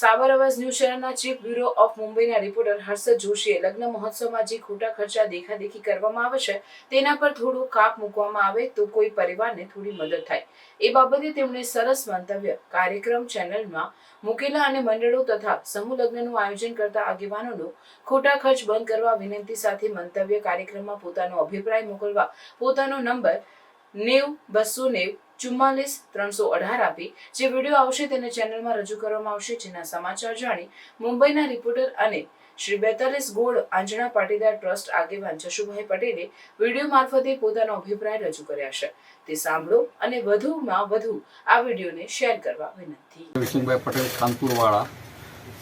સાબર અવાજ ન્યૂઝ ચેનલના chief bureau of મુંબઈના રિપોર્ટર હર્ષદ જોશીએ લગ્ન મહોત્સવમાં જે ખોટા ખર્ચા દેખાદેખી કરવામાં આવે છે તેના પર થોડું કાપ મૂકવામાં આવે તો કોઈ પરિવારને થોડી મદદ થાય એ બાબતે તેમણે સરસ મંતવ્ય કાર્યક્રમ ચેનલમાં મૂકેલા અને મંડળો તથા સમૂહ લગ્નનું આયોજન કરતા આગેવાનોનો ખોટા ખર્ચ બંધ કરવા વિનંતી સાથે મંતવ્ય કાર્યક્રમમાં પોતાનો અભિપ્રાય મોકલવા પોતાનો નંબર 90-290-44-318 આપી જે વિડીયો આવશે તેને ચેનલમાં રજૂ કરવામાં આવશે। જેના સમાચાર જાણી મુંબઈના રિપોર્ટર અને શ્રી 42 ગોળ આંજણા પાટીદાર ટ્રસ્ટ આગેવાન જશુભાઈ પટેલે વિડીયો મારફતે પોતાનો અભિપ્રાય રજૂ કર્યા છે તે સાંભળો અને વધુમાં વધુ આ વિડીયોને શેર કરવા વિનંતી। વિષ્ણુભાઈ પટેલ કાનપુરવાળા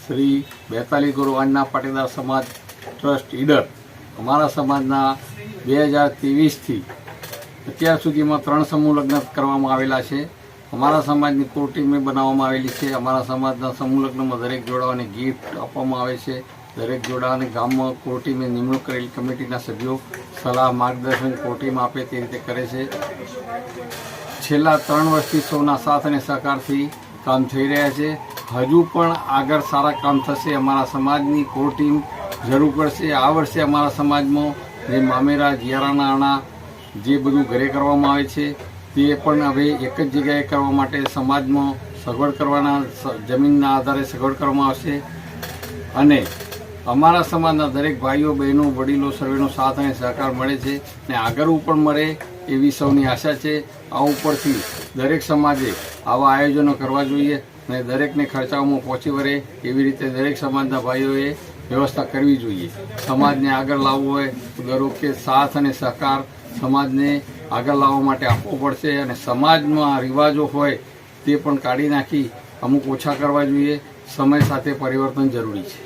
શ્રી 42 ગોળ આંજણા પાટીદાર સમાજ ટ્રસ્ટ ઈડર અમારા સમાજના 2023થી અત્યાર સુધીમાં 3 સમૂહ લગ્ન કરવામાં આવેલા છે। અમારા સમાજની કોર ટીમ બનાવવામાં આવેલી છે। અમારા સમાજના સમૂહ લગ્નમાં દરેક જોડાઓને ગિફ્ટ આપવામાં આવે છે। દરેક જોડાઓને ગામમાં કોર ટીમે નિમણૂક કરેલી કમિટીના સભ્યો સલાહ માર્ગદર્શન કોર ટીમ આપે તે રીતે કરે છે। છેલ્લા 3 વર્ષથી સૌના સાથ અને સહકારથી કામ થઈ રહ્યા છે। હજુ પણ આગળ સારા કામ થશે। અમારા સમાજની કોર ટીમ જરૂર પડશે। આ વર્ષે અમારા સમાજમાં જે મામેરા જીયારાના આણા જે બધું ઘરે કરવામાં આવે છે તે પણ હવે એક જ જગ્યાએ કરવા માટે સમાજમાં સગવડ કરવાના જમીનના આધારે સગવડ કરવામાં આવશે અને અમારા સમાજના દરેક ભાઈઓ બહેનો વડીલો સર્વેનો સાથ અને સહકાર મળે છે અને આગળ પણ મળે એવી સૌની આશા છે। આ ઉપરથી દરેક સમાજે આવા આયોજનો કરવા જોઈએ અને દરેકને ખર્ચાઓમાં પહોંચી વળે એવી રીતે દરેક સમાજના ભાઈઓએ વ્યવસ્થા કરવી જોઈએ। સમાજને આગળ લાવવો હોય તો દર વખતે સાથ અને સહકાર સમાજને આગળ લાવવા માટે આપવો પડશે અને સમાજમાં રિવાજો હોય તે પણ કાઢી નાખી અમુક ઓછા કરવા જોઈએ। સમય સાથે પરિવર્તન જરૂરી છે।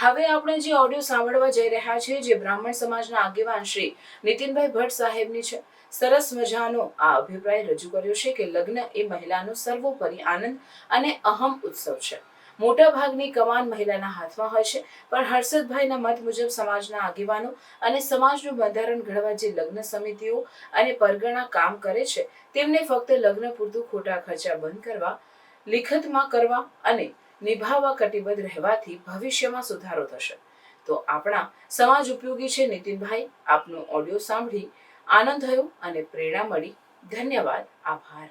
હવે આપણે જે ઓડિયો સાંભળવા જઈ રહ્યા છીએ જે બ્રાહ્મણ સમાજના આગેવાન શ્રી નીતિનભાઈ ભટ્ટ સાહેબની છે। સરસ મજાનો આ અભિપ્રાય રજૂ કર્યો છે કે લગ્ન એ મહિલાનો સર્વોપરી આનંદ અને અહમ ઉત્સવ છે। મોટા ભાગની કમાન મહિલાના હાથમાં હોય છે પણ હર્ષદભાઈના મત મુજબ સમાજના આગેવાનો અને સમાજનું બંધારણ ઘડવા જે લગ્ન સમિતિઓ અને પરગણા કામ કરે છે તેમને ફક્ત લગ્ન પૂરતું ખોટા ખર્ચા બંધ કરવા લિખિતમાં કરવા અને નિભાવવા કટિબદ્ધ રહેવાથી ભવિષ્યમાં સુધારો થશે તો આપણા સમાજ ઉપયોગી છે। નીતિનભાઈ આપનો ઓડિયો સાંભળી આનંદ થયો અને પ્રેરણા મળી। ધન્યવાદ, આભાર।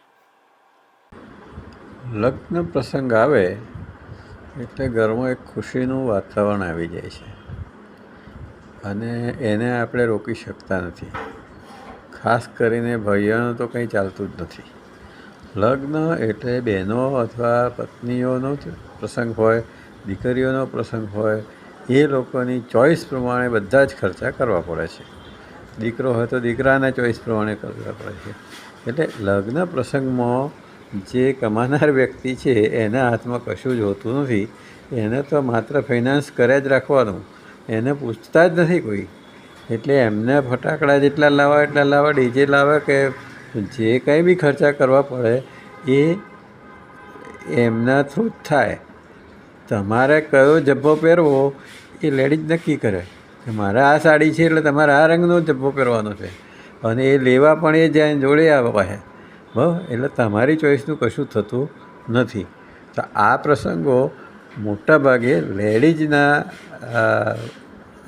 લગ્ન પ્રસંગ આવે એટલે ઘરમાં એક ખુશીનું વાતાવરણ આવી જાય છે અને એને આપણે રોકી શકતા નથી। ખાસ કરીને ભાઈઓનું તો કંઈ ચાલતું જ નથી। લગ્ન એટલે બહેનો અથવા પત્નીઓનો પ્રસંગ હોય, દીકરીઓનો પ્રસંગ હોય, એ લોકોની ચોઈસ પ્રમાણે બધા જ ખર્ચા કરવા પડે છે। દીકરો હોય તો દીકરાના ચોઈસ પ્રમાણે કરવા પડે છે। એટલે લગ્ન પ્રસંગમાં જે કમાનાર વ્યક્તિ છે એના હાથમાં કશું જ હોતું નથી। એને તો માત્ર ફાઇનાન્સ કર્યા જ રાખવાનું, એને પૂછતા જ નથી કોઈ। એટલે એમને ફટાકડા જેટલા લાવવા એટલા લાવવા, ડીજે લાવે કે જે કંઈ બી ખર્ચા કરવા પડે એ એમના થ્રુ જ થાય। તમારે કયો જબ્બો પહેરવો એ લેડીઝ નક્કી કરે કે મારે આ સાડી છે એટલે તમારે આ રંગનો જબ્બો પહેરવાનો છે અને એ લેવા પણ એ જ્યાં જોડે આવે છે બરાબર। એટલે તમારી ચોઈસનું કશું થતું નથી। તો આ પ્રસંગો મોટા ભાગે લેડીઝના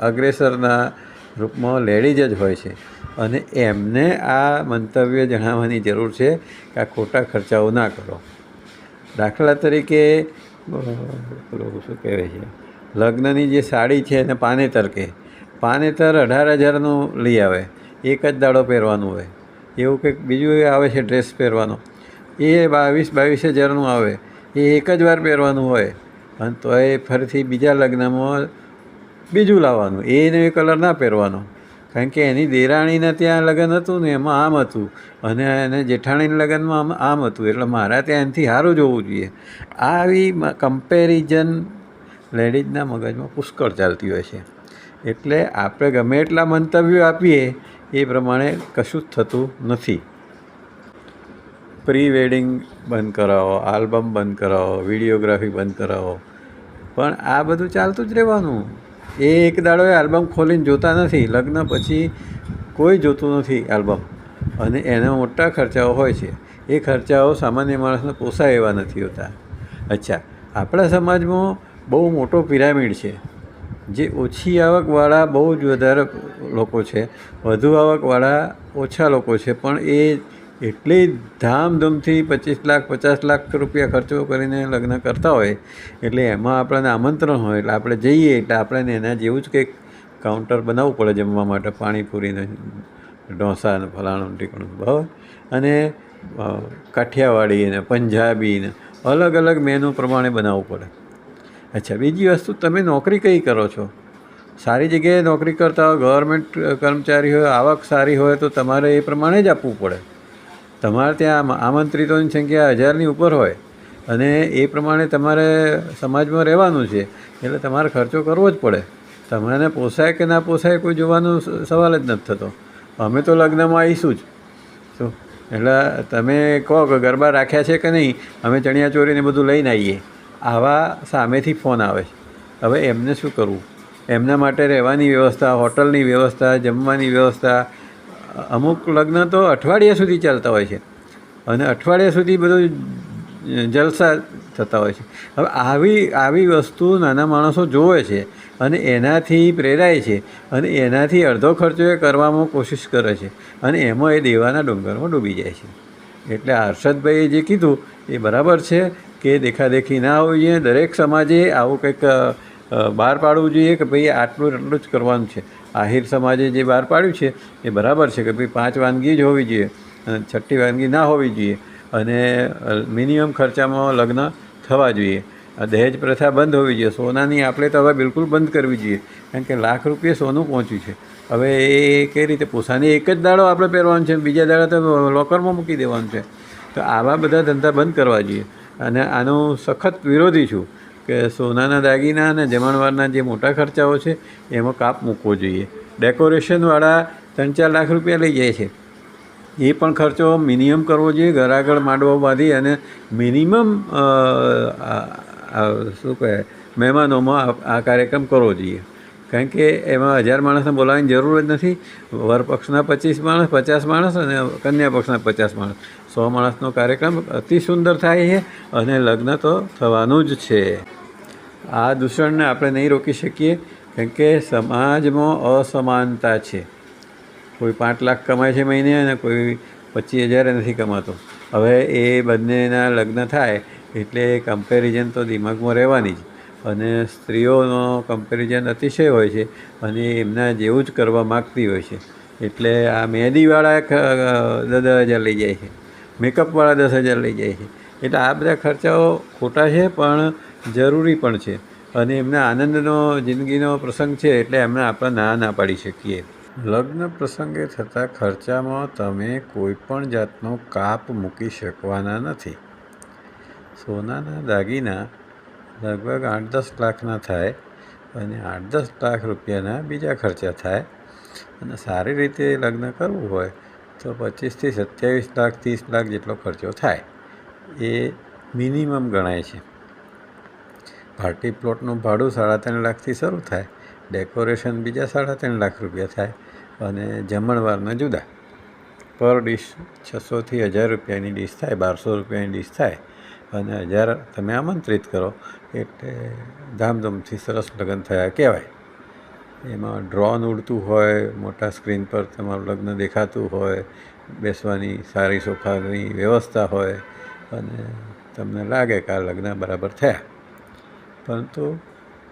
અગ્રેસરના રૂપમાં લેડીઝ જ હોય છે અને એમને આ મંતવ્ય જણાવવાની જરૂર છે કે આ ખોટા ખર્ચાઓ ના કરો। દાખલા તરીકે શું કહેવાય છે લગ્નની જે સાડી છે એને પાનેતર કહે। પાનેતર 18,000નું લઈ આવે, એક જ દાડો પહેરવાનું હોય। એવું કંઈક બીજું આવે છે ડ્રેસ પહેરવાનો, એ 22,000નું આવે, એ એક જ વાર પહેરવાનું હોય અને તો એ ફરીથી બીજા લગ્નમાં બીજું લાવવાનું, એને એ કલર ના પહેરવાનો કારણ કે એની દેરાણીને ત્યાં લગ્ન હતું ને એમાં આમ હતું અને એને જેઠાણીના લગ્નમાં આમ હતું એટલે મારા ત્યાં એનાથી સારું જોવું જોઈએ। આવી કમ્પેરિઝન લેડીઝના મગજમાં પુષ્કળ ચાલતી હોય છે। એટલે આપણે ગમે એટલા મંતવ્યો આપીએ એ પ્રમાણે કશું જ થતું નથી। પ્રી વેડિંગ બંધ કરાવો, આલ્બમ બંધ કરાવો, વિડીયોગ્રાફી બંધ કરાવો, પણ આ બધું ચાલતું જ રહેવાનું। એ એક દાડો આલ્બમ ખોલીને જોતા નથી, લગ્ન પછી કોઈ જોતું નથી આલ્બમ અને એના મોટા ખર્ચાઓ હોય છે। એ ખર્ચાઓ સામાન્ય માણસને પોસાય એવા નથી હોતા। અચ્છા, આપણા સમાજમાં બહુ મોટો પિરામિડ છે, જે ઓછી આવકવાળા બહુ જ વધારે લોકો છે, વધુ આવકવાળા ઓછા લોકો છે, પણ એ એટલી ધામધૂમથી 25 લાખ 50 લાખ રૂપિયા ખર્ચો કરીને લગ્ન કરતા હોય, એટલે એમાં આપણને આમંત્રણ હોય એટલે આપણે જઈએ એટલે આપણને એના જેવું જ કંઈક કાઉન્ટર બનાવવું પડે જમવા માટે, પાણીપુરીને ઢોસા ને ફલાણું ઢીકણું બરાબર, અને કાઠિયાવાડી ને પંજાબી ને અલગ અલગ મેનુ પ્રમાણે બનાવવું પડે. અચ્છા, બીજી વસ્તુ, તમે નોકરી કઈ કરો છો? સારી જગ્યાએ નોકરી કરતા હોય, ગવર્મેન્ટ કર્મચારી હોય, આવક સારી હોય તો તમારે એ પ્રમાણે જ આપવું પડે. તમારે ત્યાં આમંત્રિતોની સંખ્યા 1000ની ઉપર હોય અને એ પ્રમાણે તમારે સમાજમાં રહેવાનું છે, એટલે તમારે ખર્ચો કરવો જ પડે. તમને પોસાય કે ના પોસાય કોઈ જોવાનો સવાલ જ નથી થતો. અમે તો લગ્નમાં આવીશું જ. શું એટલે તમે કહો કે ગરબા રાખ્યા છે કે નહીં, અમે ચણિયા ચોરીને બધું લઈને આવીએ, આવા સામેથી ફોન આવે છે. હવે એમને શું કરવું? એમના માટે રહેવાની વ્યવસ્થા, હોટલની વ્યવસ્થા, જમવાની વ્યવસ્થા, અમુક લગ્ન તો અઠવાડિયા સુધી ચાલતા હોય છે અને અઠવાડિયા સુધી બધું જલસા થતા હોય છે. હવે આવી વસ્તુ નાના માણસો જોવે છે અને એનાથી પ્રેરાય છે અને એનાથી અડધો ખર્ચો એ કરવામાં કોશિશ કરે છે અને એમાં એ દેવાના ડુંગરમાં ડૂબી જાય છે. એટલે હર્ષદભાઈએ જે કીધું એ બરાબર છે કે દેખાદેખી ના હોવી જોઈએ. દરેક સમાજે આવું કંઈક બહાર પાડવું જોઈએ કે ભાઈ આટલું જ કરવાનું છે. આહિર સમાજે જે બહાર પાડ્યું છે એ બરાબર છે કે ભાઈ 5 વાનગી જ હોવી જોઈએ અને 6ઠ્ઠી વાનગી ના હોવી જોઈએ અને મિનિમમ ખર્ચામાં લગ્ન થવા જોઈએ. દહેજ પ્રથા બંધ હોવી જોઈએ. સોનાની આપણે તો હવે બિલકુલ બંધ કરવી જોઈએ, કારણ કે લાખ રૂપિયા સોનું પહોંચ્યું છે. હવે એ કઈ રીતે પોસાને? એક જ દાડો આપણે પહેરવાનું છે, બીજા દાડા તો લોકરમાં મૂકી દેવાનું છે. તો આવા બધા ધંધા બંધ કરવા જોઈએ અને આનું સખત વિરોધી છું કે સોનાના દાગીના અને જમણવારના જે મોટા ખર્ચાઓ છે એમાં કાપ મૂકવો જોઈએ. ડેકોરેશનવાળા 3-4 લાખ રૂપિયા લઈ જાય છે, એ પણ ખર્ચો મિનિમમ કરવો જોઈએ. ઘર આગળ માંડવો બાંધી અને મિનિમમ શું કહે મહેમાનોમાં આ કાર્યક્રમ કરવો જોઈએ, કારણ કે એમાં 1000 માણસને બોલાવવાની જરૂર જ નથી. વરપક્ષના 25 માણસ, 50 માણસ અને કન્યા પક્ષના 50 માણસ, 100 માણસનો કાર્યક્રમ અતિ સુંદર થાય છે અને લગ્ન તો થવાનું જ છે. આ દૂષણને આપણે નહીં રોકી શકીએ, કારણ કે સમાજમાં અસમાનતા છે. કોઈ 5 લાખ કમાય છે મહિને અને કોઈ 25,000 નથી કમાતો. હવે એ બંનેના લગ્ન થાય એટલે કમ્પેરિઝન તો દિમાગમાં રહેવાની જ, અને સ્ત્રીઓનો કમ્પેરિઝન અતિશય હોય છે અને એમના જેવું જ કરવા માગતી હોય છે. એટલે આ મહેંદીવાળા 10,000 લઈ જાય છે, મેકઅપવાળા 10,000 લઈ જાય છે. એટલે આ બધા ખર્ચાઓ ખોટા છે પણ જરૂરી પણ છે અને એમના આનંદનો જિંદગીનો પ્રસંગ છે, એટલે એમને આપણે ના પાડી શકીએ. લગ્ન પ્રસંગે થતા ખર્ચામાં તમે કોઈ પણ જાતનો કાપ મૂકી શકવાના નથી. સોનાના દાગીના લગભગ 8-10 લાખના થાય અને 8-10 લાખ રૂપિયાના બીજા ખર્ચા થાય, અને સારી રીતે લગ્ન કરવું હોય તો 25 થી 27 લાખ 30 લાખ જેટલો ખર્ચો થાય, એ મિનિમમ ગણાય છે. પાર્ટી પ્લોટનું ભાડું 3.5 લાખથી શરૂ થાય, ડેકોરેશન બીજા 3.5 લાખ રૂપિયા થાય અને જમણવારના જુદા. પર ડીશ 600 થી 1000 રૂપિયાની ડીશ થાય, 1200 રૂપિયાની ડીશ થાય અને 1000 તમે આમંત્રિત કરો એટલે ધામધૂમથી સરસ લગ્ન થયા કહેવાય. એમાં ડ્રોન ઉડતું હોય, મોટા સ્ક્રીન પર તમારું લગ્ન દેખાતું હોય, બેસવાની સારી સોફાની વ્યવસ્થા હોય અને તમને લાગે કે આ લગ્ન બરાબર થયા. પરંતુ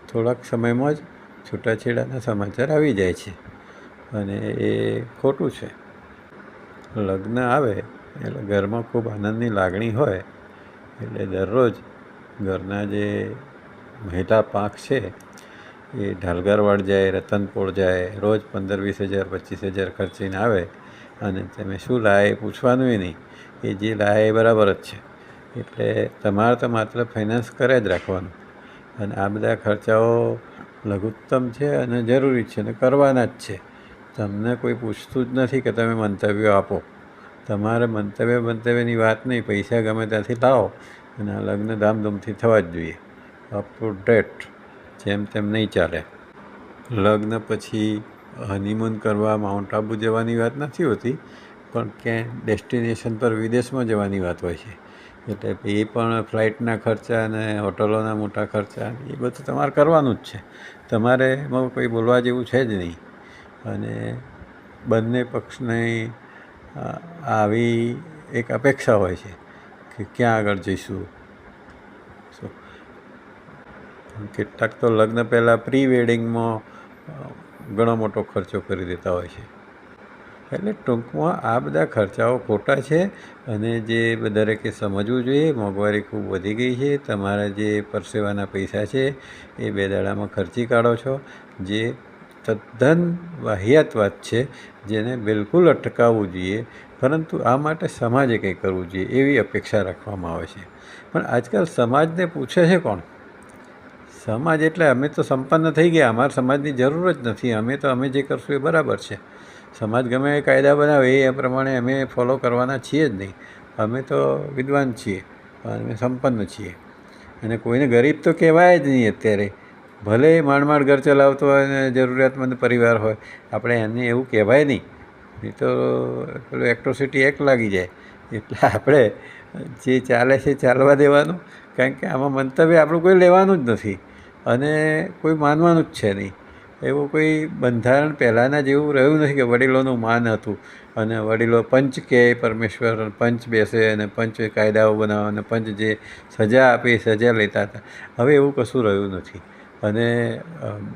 થોડાક સમયમાં જ છૂટાછેડાના સમાચાર આવી જાય છે અને એ ખોટું છે. લગ્ન આવે એટલે ઘરમાં ખૂબ આનંદની લાગણી હોય, એટલે દરરોજ ઘરના જે મહિલા પાંખ છે એ ઢાલગરવાડ જાય, રતનપોળ જાય, રોજ 15-20 હજાર 25 હજાર ખર્ચીને આવે અને તમે શું લાવે એ પૂછવાનું નહીં, એ જે લાવે એ બરાબર જ છે. એટલે તમારે તો માત્ર ફાઇનાન્સ કરે જ રાખવાનું અને આ બધા ખર્ચાઓ લઘુત્તમ છે અને જરૂરી છે અને કરવાના જ છે. તમને કોઈ પૂછતું જ નથી કે તમે મંતવ્યો આપો. તમારે મંતવ્યની વાત નહીં, પૈસા ગમે ત્યાંથી લાવો અને આ લગ્ન ધામધૂમથી થવા જ જોઈએ. અપ ટુ ડેટ, જેમ તેમ નહીં ચાલે. લગ્ન પછી હનીમૂન કરવા માઉન્ટ આબુ જવાની વાત નથી હોતી, પણ ક્યાંય ડેસ્ટિનેશન પર વિદેશમાં જવાની વાત હોય છે. એટલે એ પણ ફ્લાઇટના ખર્ચા અને હોટલોના મોટા ખર્ચા એ બધું તમારે કરવાનું જ છે. તમારે એમાં કોઈ બોલવા જેવું છે જ નહીં. અને બંને પક્ષની આવી એક અપેક્ષા હોય છે કે ક્યાં આગળ જઈશું. કેટલાક તો લગ્ન પહેલાં પ્રી વેડિંગમાં ઘણો મોટો ખર્ચો કરી દેતા હોય છે. એટલે ટૂંકમાં આ બધા ખર્ચાઓ ખોટા છે અને જે દરેકે સમજવું જોઈએ. મોંઘવારી ખૂબ વધી ગઈ છે. તમારા જે પરસેવાના પૈસા છે એ 2 દાડામાં ખર્ચી કાઢો છો, જે તદ્દન વાહિયાત વાત છે, જેને બિલકુલ અટકાવવું જોઈએ. પરંતુ આ માટે સમાજે કંઈ કરવું જોઈએ એવી અપેક્ષા રાખવામાં આવે છે. પણ આજકાલ સમાજને પૂછે છે કોણ? સમાજ એટલે અમે તો સંપન્ન થઈ ગયા, અમારા સમાજની જરૂર જ નથી, અમે જે કરશું એ બરાબર છે. સમાજ ગમે એ કાયદા બનાવે એ પ્રમાણે અમે ફોલો કરવાના છીએ જ નહીં. અમે તો વિદ્વાન છીએ, અમે સંપન્ન છીએ અને કોઈને ગરીબ તો કહેવાય જ નહીં અત્યારે. ભલે માંડ ઘર ચલાવતો હોય અને જરૂરિયાતમંદ પરિવાર હોય, આપણે એને એવું કહેવાય નહીં. એ તો પેલું એટ્રોસિટી એક્ટ લાગી જાય. એટલે આપણે જે ચાલે છે ચાલવા દેવાનું, કારણ કે આમાં મંતવ્ય આપણું કોઈ લેવાનું જ નથી અને કોઈ માનવાનું જ છે નહીં. એવું કોઈ બંધારણ પહેલાંના જેવું રહ્યું નથી કે વડીલોનું માન હતું અને વડીલો પંચ કહે, પરમેશ્વર પંચ બેસે અને પંચ કાયદાઓ બનાવે અને પંચ જે સજા આપે એ સજા લેતા હતા. હવે એવું કશું રહ્યું નથી અને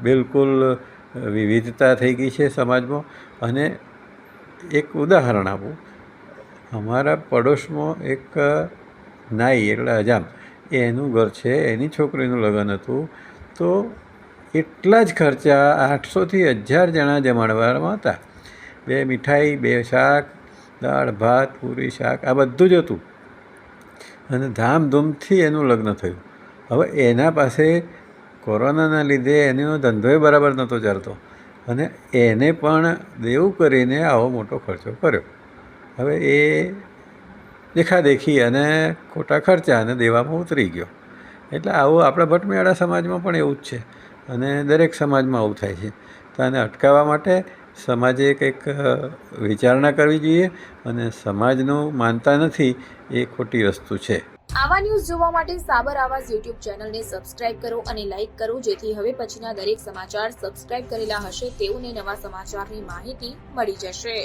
બિલકુલ વિવિધતા થઈ ગઈ છે સમાજમાં. અને એક ઉદાહરણ આપું, અમારા પડોશમાં એક નાઈ એટલે હજામ, એનું ઘર છે, એની છોકરીનું લગ્ન હતું. તો એટલા જ ખર્ચા 800થી 1000 જણા જમણવારમાં હતા. 2 મીઠાઈ, 2 શાક, દાળ ભાત, પૂરી શાક, આ બધું જ હતું અને ધામધૂમથી એનું લગ્ન થયું. હવે એના પાસે કોરોનાના લીધે એનો ધંધોય બરાબર નહોતો ચાલતો અને એને પણ દેવું કરીને આવો મોટો ખર્ચો કર્યો. હવે એ દેખાદેખી અને ખોટા ખર્ચા અને દેવામાં ઉતરી ગયો. એટલે આવું આપણા ભટમેળા સમાજમાં પણ એવું જ છે અને દરેક સમાજમાં આવું થાય છે. તો આને અટકાવવા માટે સમાજે કંઈક વિચારણા કરવી જોઈએ અને સમાજનું માનતા નથી એ ખોટી વસ્તુ છે. આવા ન્યૂઝ જોવા માટે સાબર આવાઝ યુટ્યુબ ચેનલને સબસ્ક્રાઇબ કરો અને લાઇક કરો, જેથી હવે પછીના દરેક સમાચાર સબસ્ક્રાઇબ કરેલા હશે તેઓને નવા સમાચારની માહિતી મળી જશે.